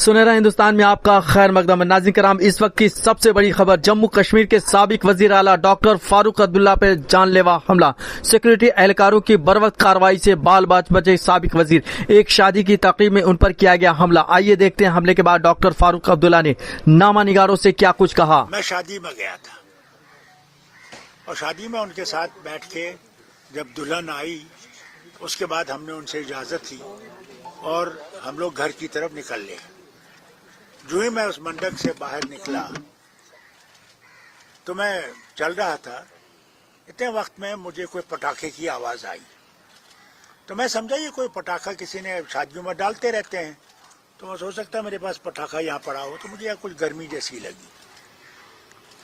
सुनहरा हिंदुस्तान में आपका खैर मकदम। नाज़रीन करام, इस वक्त की सबसे बड़ी खबर, जम्मू कश्मीर के साबिक वजीर आला डॉक्टर फारूक अब्दुल्ला पे जानलेवा हमला। सिक्योरिटी एहलकारों की बरवक्त कार्रवाई से बाल बाच बचे साबिक वजीर। एक शादी की तकरीब में उन पर किया गया हमला। आइए देखते हैं हमले के बाद डॉक्टर फारूक अब्दुल्ला ने नामा निगारों से क्या कुछ कहा। मैं शादी में गया था और शादी में उनके साथ बैठ के जब दुल्हन आई उसके बाद हमने उनसे इजाजत ली और हम लोग घर की तरफ निकल लिए। जो ही मैं उस मंडप से बाहर निकला तो मैं चल रहा था, इतने वक्त में मुझे कोई पटाखे की आवाज आई। तो मैं समझा ये कोई पटाखा किसी ने शादियों में डालते रहते हैं, तो मैं सोच सकता मेरे पास पटाखा यहाँ पड़ा हो। तो मुझे यहाँ कुछ गर्मी जैसी लगी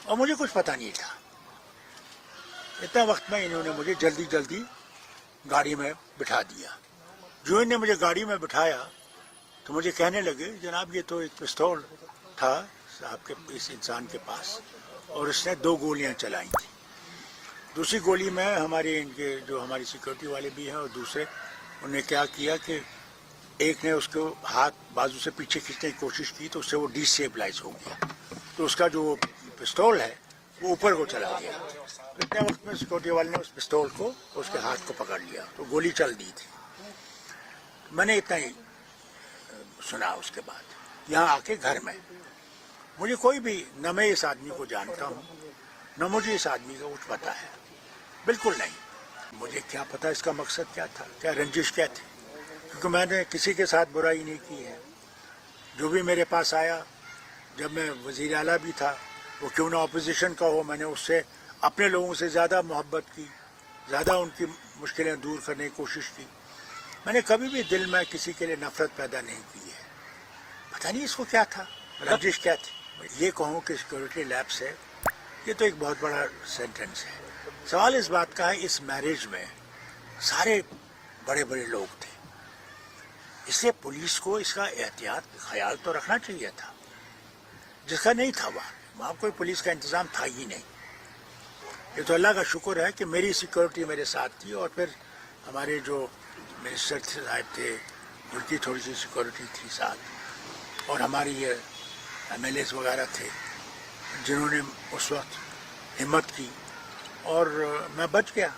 और मुझे कुछ पता नहीं था। इतने वक्त में इन्होंने मुझे जल्दी जल्दी गाड़ी में बिठा दिया। जो इन्होंने मुझे गाड़ी में बिठाया तो मुझे कहने लगे, जनाब ये तो एक पिस्तौल था साहब के इस इंसान के पास और इसने 2 गोलियां चलाई थी। दूसरी गोली में हमारे इनके जो हमारी सिक्योरिटी वाले भी हैं और दूसरे, उन्होंने क्या किया कि एक ने उसको हाथ बाजू से पीछे खींचने की कोशिश की तो उससे वो डिस्टेबलाइज हो गया, तो उसका जो पिस्तौल है वो ऊपर को चला गया। तो इतने वक्त में सिक्योरिटी वाले ने उस पिस्तौल को उसके हाथ को पकड़ लिया तो गोली चल दी थी। मैंने इतना ही सुना। उसके बाद यहाँ आके घर में मुझे कोई भी, न मैं इस आदमी को जानता हूँ न मुझे इस आदमी का कुछ पता है, बिल्कुल नहीं। मुझे क्या पता इसका मकसद क्या था, क्या रंजिश क्या थी, क्योंकि मैंने किसी के साथ बुराई नहीं की है। जो भी मेरे पास आया, जब मैं वजीर आला भी था, वो क्यों ना अपोजिशन का हो, मैंने उससे अपने लोगों से ज़्यादा मोहब्बत की, ज़्यादा उनकी मुश्किलें दूर करने की कोशिश की। मैंने कभी भी दिल में किसी के लिए नफरत पैदा नहीं की है। पता नहीं इसको क्या था, रंजिश क्या थी। ये कहूँ कि सिक्योरिटी लैप्स है, ये तो एक बहुत बड़ा सेंटेंस है। सवाल इस बात का है, इस मैरिज में सारे बड़े बड़े लोग थे, इसलिए पुलिस को इसका एहतियात ख्याल तो रखना चाहिए था, जिसका नहीं था। वहाँ कोई पुलिस का इंतजाम था ही नहीं। ये तो अल्लाह का शुक्र है कि मेरी सिक्योरिटी मेरे साथ थी और फिर हमारे जो मिनिस्टर साहब थे उनकी थोड़ी सी सिक्योरिटी थी साथ, और हमारी ये MLAs वगैरह थे जिन्होंने उस वक्त हिम्मत की और मैं बच गया।